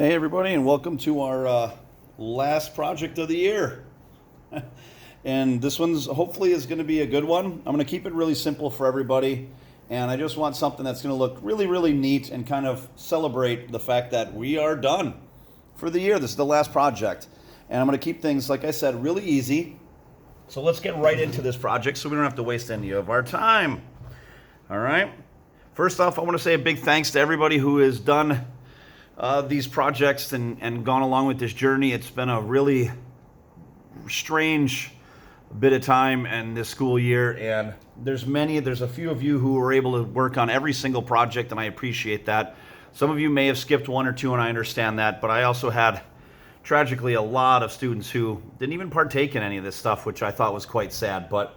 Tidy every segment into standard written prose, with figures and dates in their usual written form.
Hey everybody, and welcome to our last project of the year. And this one's hopefully is going to be a good one. I'm going to keep it really simple for everybody, and I just want something that's going to look really, really neat and kind of celebrate the fact that we are done for the year. This is the last project, and I'm going to keep things, like I said, really easy. So let's get right into this project so we don't have to waste any of our time. All right. First off, I want to say a big thanks to everybody who has done these projects and gone along with this journey. It's been a really strange bit of time in this school year, and there's a few of you who were able to work on every single project, and I appreciate that. Some of you may have skipped one or two, and I understand that, but I also had tragically a lot of students who didn't even partake in any of this stuff, which I thought was quite sad, but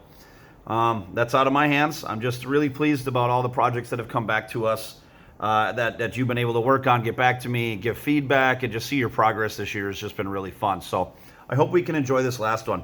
that's out of my hands. I'm just really pleased about all the projects that have come back to us. That you've been able to work on, get back to me, give feedback, and just see your progress this year has just been really fun. So I hope we can enjoy this last one.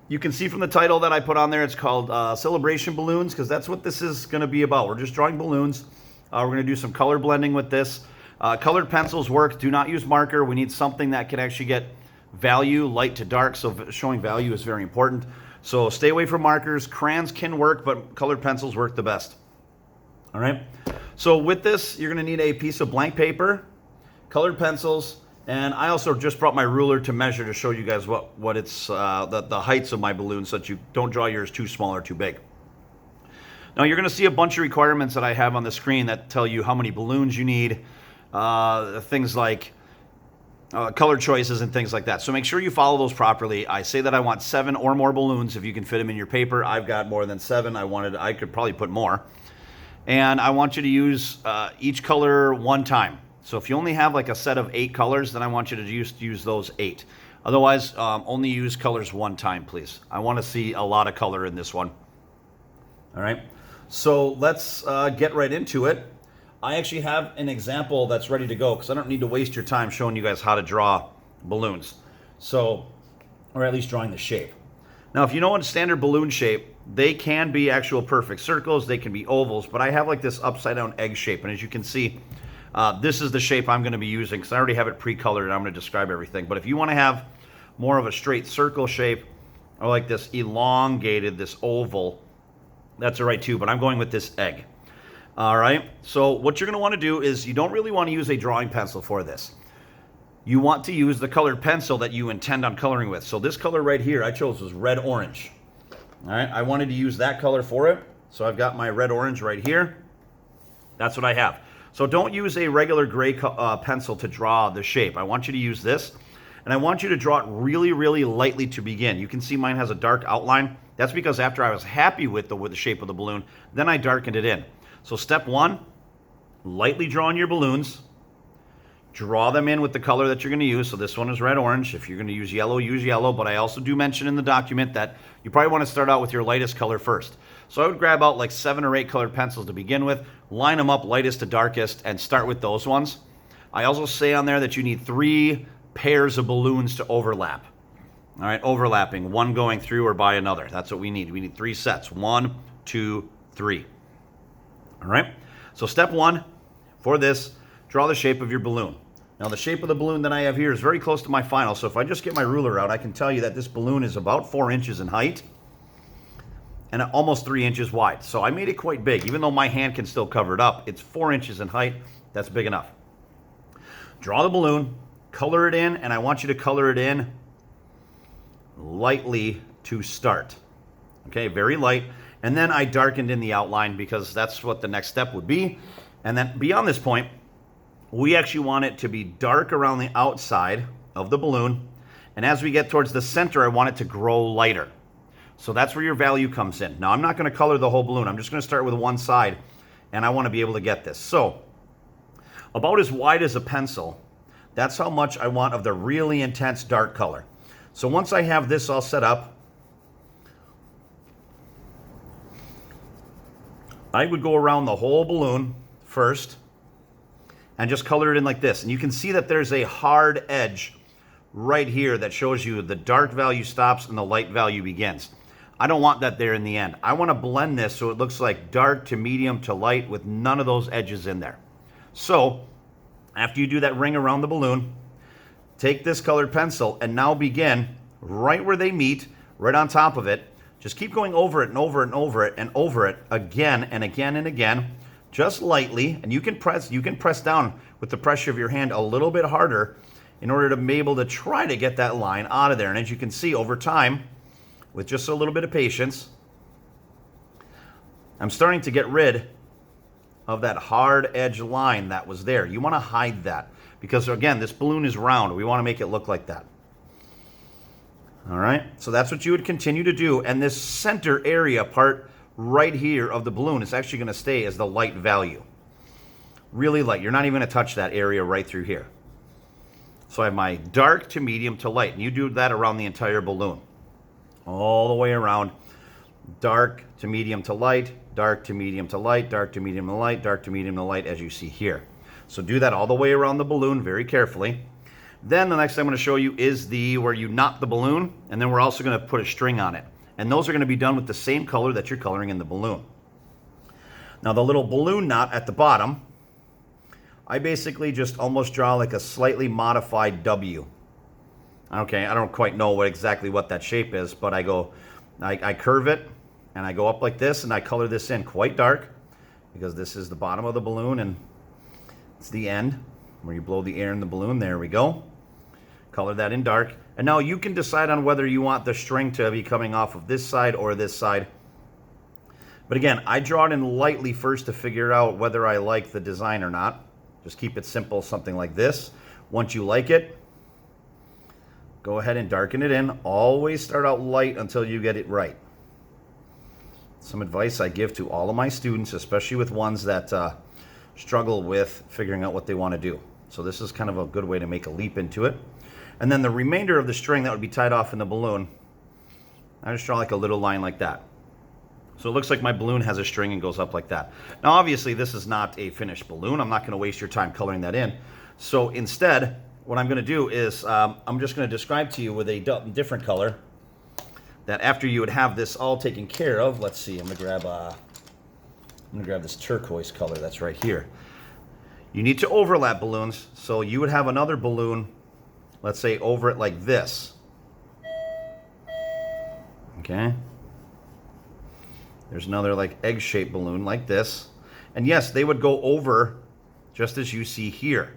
You can see from the title that I put on there, it's called Celebration Balloons, because that's what this is going to be about. We're just drawing balloons. We're going to do some color blending with this. Colored pencils work. Do not use marker. We need something that can actually get value, light to dark, so showing value is very important. So stay away from markers. Crayons can work, but colored pencils work the best. All right. So with this, you're going to need a piece of blank paper, colored pencils, and I also just brought my ruler to measure to show you guys what it's the heights of my balloons, so that you don't draw yours too small or too big. Now you're going to see a bunch of requirements that I have on the screen that tell you how many balloons you need, things like color choices and things like that. So make sure you follow those properly. I say that I want 7 or more balloons if you can fit them in your paper. I've got more than 7. I could probably put more. And I want you to use each color one time. So if you only have like a set of 8 colors, then I want you to use those 8. Otherwise, only use colors one time, please. I want to see a lot of color in this one. All right. So let's get right into it. I actually have an example that's ready to go because I don't need to waste your time showing you guys how to draw balloons. So, or at least drawing the shape. Now, if you know a standard balloon shape, they can be actual perfect circles, they can be ovals, but I have like this upside down egg shape, and as you can see, this is the shape I'm going to be using because I already have it pre-colored and I'm going to describe everything. But if you want to have more of a straight circle shape, or like this elongated, this oval, that's all right too, but I'm going with this egg. All right, so what you're going to want to do is you don't really want to use a drawing pencil for this. You want to use the colored pencil that you intend on coloring with. So this color right here I chose was red-orange. All right, I wanted to use that color for it, so I've got my red-orange right here. That's what I have. So don't use a regular gray pencil to draw the shape. I want you to use this, and I want you to draw it really, really lightly to begin. You can see mine has a dark outline. That's because after I was happy with the shape of the balloon, then I darkened it in. So step 1, lightly draw in your balloons. Draw them in with the color that you're going to use. So this one is red-orange. If you're going to use yellow, but I also do mention in the document that you probably want to start out with your lightest color first. So I would grab out like 7 or 8 colored pencils to begin with, line them up lightest to darkest, and start with those ones. I also say on there that you need 3 pairs of balloons to overlap. All right, overlapping, one going through or by another. That's what we need. We need 3 sets. 1, 2, 3. All right, so step 1 for this, draw the shape of your balloon. Now the shape of the balloon that I have here is very close to my final, so if I just get my ruler out, I can tell you that this balloon is about 4 inches in height and almost 3 inches wide. So I made it quite big. Even though my hand can still cover it up, it's 4 inches in height. That's big enough. Draw the balloon, color it in, and I want you to color it in lightly to start. Okay, very light. And then I darkened in the outline because that's what the next step would be. And then beyond this point, we actually want it to be dark around the outside of the balloon. And as we get towards the center, I want it to grow lighter. So that's where your value comes in. Now, I'm not going to color the whole balloon. I'm just going to start with one side, and I want to be able to get this. So about as wide as a pencil, that's how much I want of the really intense dark color. So once I have this all set up, I would go around the whole balloon first and just color it in like this. And you can see that there's a hard edge right here that shows you the dark value stops and the light value begins. I don't want that there in the end. I want to blend this so it looks like dark to medium to light with none of those edges in there. So After you do that ring around the balloon, take this colored pencil and now begin right where they meet, right on top of it. Just keep going over it and over it and over it and over it again and again and again, just lightly. And you can press down with the pressure of your hand a little bit harder in order to be able to try to get that line out of there. And as you can see, over time, with just a little bit of patience, I'm starting to get rid of that hard edge line that was there. You want to hide that because, again, this balloon is round. We want to make it look like that. All right, so that's what you would continue to do. And this center area part right here of the balloon is actually going to stay as the light value. Really light. You're not even going to touch that area right through here. So I have my dark to medium to light. And you do that around the entire balloon. All the way around. Dark to medium to light, dark to medium to light, dark to medium to light, dark to medium to light, as you see here. So do that all the way around the balloon very carefully. Then the next thing I'm going to show you is where you knot the balloon, and then we're also going to put a string on it. And those are going to be done with the same color that you're coloring in the balloon. Now the little balloon knot at the bottom, I basically just almost draw like a slightly modified W. Okay, I don't quite know exactly what that shape is, but I curve it, and I go up like this, and I color this in quite dark, because this is the bottom of the balloon, and it's the end, where you blow the air in the balloon. There we go. Color that in dark. And now you can decide on whether you want the string to be coming off of this side or this side. But again, I draw it in lightly first to figure out whether I like the design or not. Just keep it simple, something like this. Once you like it, go ahead and darken it in. Always start out light until you get it right. Some advice I give to all of my students, especially with ones that struggle with figuring out what they want to do. So this is kind of a good way to make a leap into it. And then the remainder of the string that would be tied off in the balloon, I just draw like a little line like that. So it looks like my balloon has a string and goes up like that. Now obviously this is not a finished balloon. I'm not going to waste your time coloring that in. So instead, what I'm going to do is I'm just going to describe to you with a different color that after you would have this all taken care of, let's see, I'm going to grab this turquoise color that's right here. You need to overlap balloons, so you would have another balloon, let's say, over it like this. Okay? There's another like egg-shaped balloon like this. And yes, they would go over just as you see here.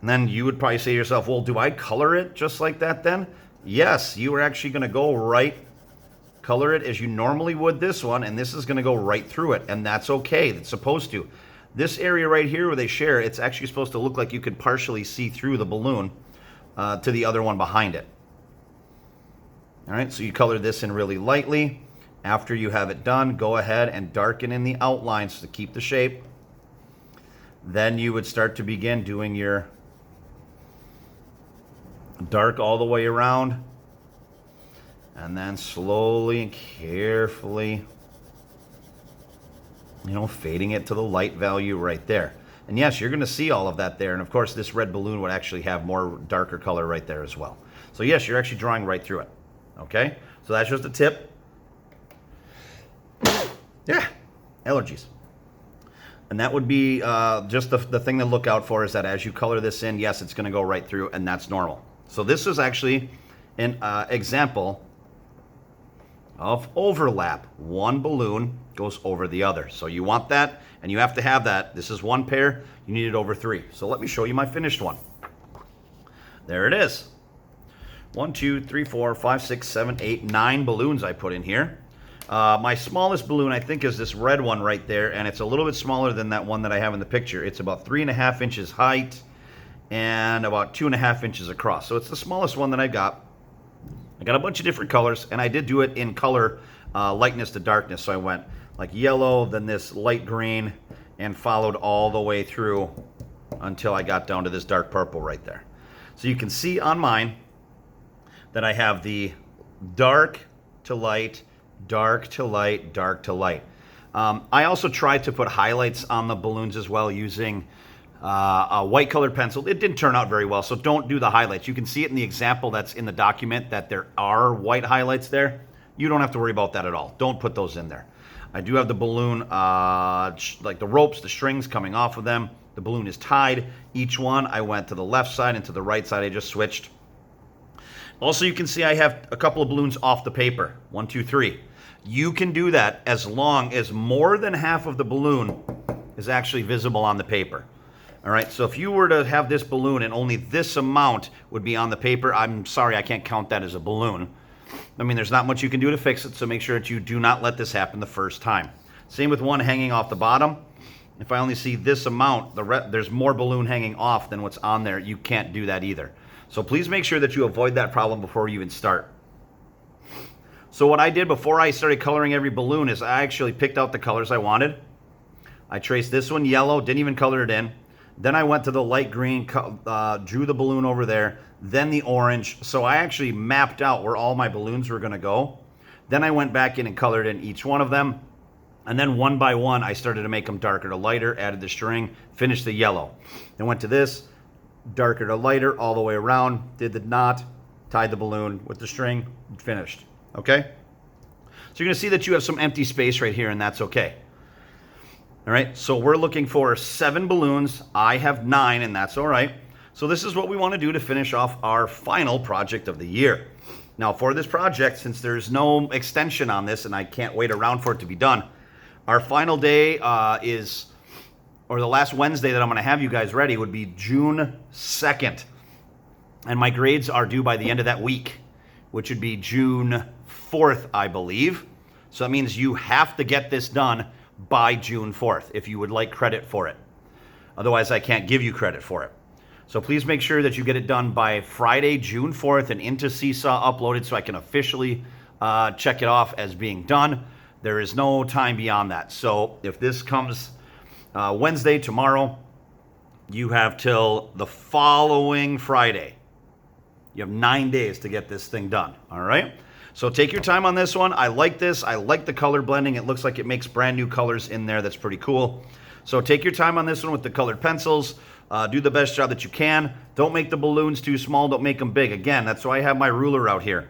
And then you would probably say to yourself, well, do I color it just like that then? Yes, you are actually going to go right, color it as you normally would this one, and this is going to go right through it, and that's okay. It's supposed to. This area right here where they share, it's actually supposed to look like you could partially see through the balloon to the other one behind it. All right, so you color this in really lightly. After you have it done, go ahead and darken in the outlines to keep the shape. Then you would start to begin doing your dark all the way around, and then slowly and carefully, fading it to the light value right there. And yes, you're going to see all of that there. And of course, this red balloon would actually have more darker color right there as well. So yes, you're actually drawing right through it. Okay, so that's just a tip. Yeah, allergies. And that would be just the thing to look out for, is that as you color this in, yes, it's going to go right through, and that's normal. So this is actually an example of overlap. One balloon goes over the other. So you want that, and you have to have that. This is one pair. You need it over three. So let me show you my finished one. There it is. 1, 2, 3, 4, 5, 6, 7, 8, 9 balloons I put in here. My smallest balloon, I think, is this red one right there, and it's a little bit smaller than that one that I have in the picture. It's about 3.5 inches height and about 2.5 inches across. So it's the smallest one that I got. I got a bunch of different colors, and I did do it in color lightness to darkness. So I went like yellow, then this light green, and followed all the way through until I got down to this dark purple right there. So you can see on mine that I have the dark to light, dark to light, dark to light. I also tried to put highlights on the balloons as well using a white colored pencil. It didn't turn out very well, so don't do the highlights. You can see it in the example that's in the document that there are white highlights there. You don't have to worry about that at all. Don't put those in there. I do have the balloon, like the ropes, the strings coming off of them. the balloon is tied. Each one, I went to the left side and to the right side. I just switched. Also, you can see I have a couple of balloons off the paper. 1, 2, 3. You can do that as long as more than half of the balloon is actually visible on the paper. All right, so if you were to have this balloon and only this amount would be on the paper, I'm sorry, I can't count that as a balloon. I mean, there's not much you can do to fix it, so make sure that you do not let this happen the first time. Same with one hanging off the bottom. If I only see this amount, there's more balloon hanging off than what's on there. You can't do that either. So please make sure that you avoid that problem before you even start. So what I did before I started coloring every balloon is I actually picked out the colors I wanted. I traced this one yellow, didn't even color it in. Then I went to the light green, drew the balloon over there, then the orange. So I actually mapped out where all my balloons were going to go. Then I went back in and colored in each one of them. And then one by one, I started to make them darker to lighter, added the string, finished the yellow. Then went to this, darker to lighter all the way around, did the knot, tied the balloon with the string, finished. Okay? So you're going to see that you have some empty space right here, and that's okay. All right, so we're looking for 7 balloons. I have 9, and that's all right. So this is what we want to do to finish off our final project of the year. Now, for this project, since there's no extension on this, and I can't wait around for it to be done, our final day or the last Wednesday that I'm going to have you guys ready would be June 2nd. And my grades are due by the end of that week, which would be June 4th, I believe. So that means you have to get this done by June 4th if you would like credit for it. Otherwise, I can't give you credit for it. So please make sure that you get it done by Friday, June 4th, and into Seesaw uploaded so I can officially check it off as being done. There is no time beyond that. So if this comes Wednesday, tomorrow, you have till the following Friday. You have 9 days to get this thing done, all right? So take your time on this one. I like this. I like the color blending. It looks like it makes brand new colors in there. That's pretty cool. So take your time on this one with the colored pencils. Do the best job that you can. Don't make the balloons too small. Don't make them big. Again, that's why I have my ruler out here.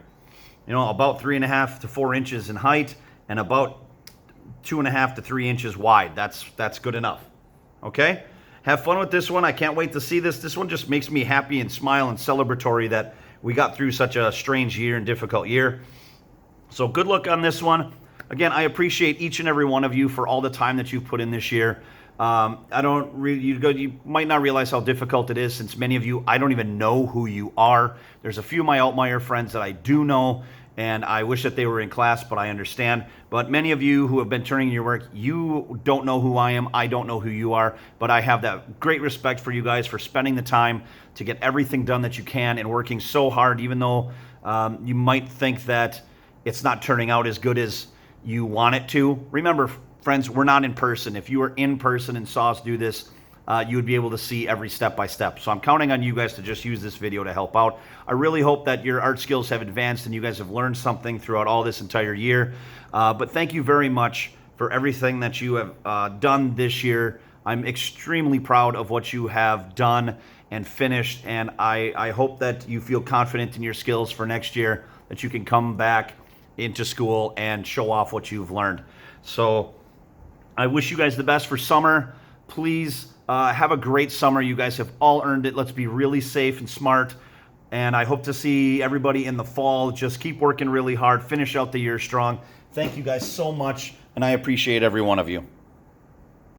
You know, about 3.5 to 4 inches in height and about 2.5 to 3 inches wide. That's good enough. Okay? Have fun with this one. I can't wait to see this. This one just makes me happy and smile and celebratory that we got through such a strange year and difficult year. So good luck on this one. Again, I appreciate each and every one of you for all the time that you've put in this year. You might not realize how difficult it is, since many of you, I don't even know who you are. There's a few of my Altmaier friends that I do know, and I wish that they were in class, but I understand. But many of you who have been turning in your work, you don't know who I am. I don't know who you are, but I have that great respect for you guys for spending the time to get everything done that you can and working so hard, even though you might think that it's not turning out as good as you want it to. Remember, friends, we're not in person. If you were in person and saw us do this, you would be able to see every step by step. So I'm counting on you guys to just use this video to help out. I really hope that your art skills have advanced and you guys have learned something throughout all this entire year. But thank you very much for everything that you have done this year. I'm extremely proud of what you have done and finished, and I hope that you feel confident in your skills for next year, that you can come back into school and show off what you've learned. So I wish you guys the best for summer. Please have a great summer. You guys have all earned it. Let's be really safe and smart. And I hope to see everybody in the fall. Just keep working really hard. Finish out the year strong. Thank you guys so much, and I appreciate every one of you.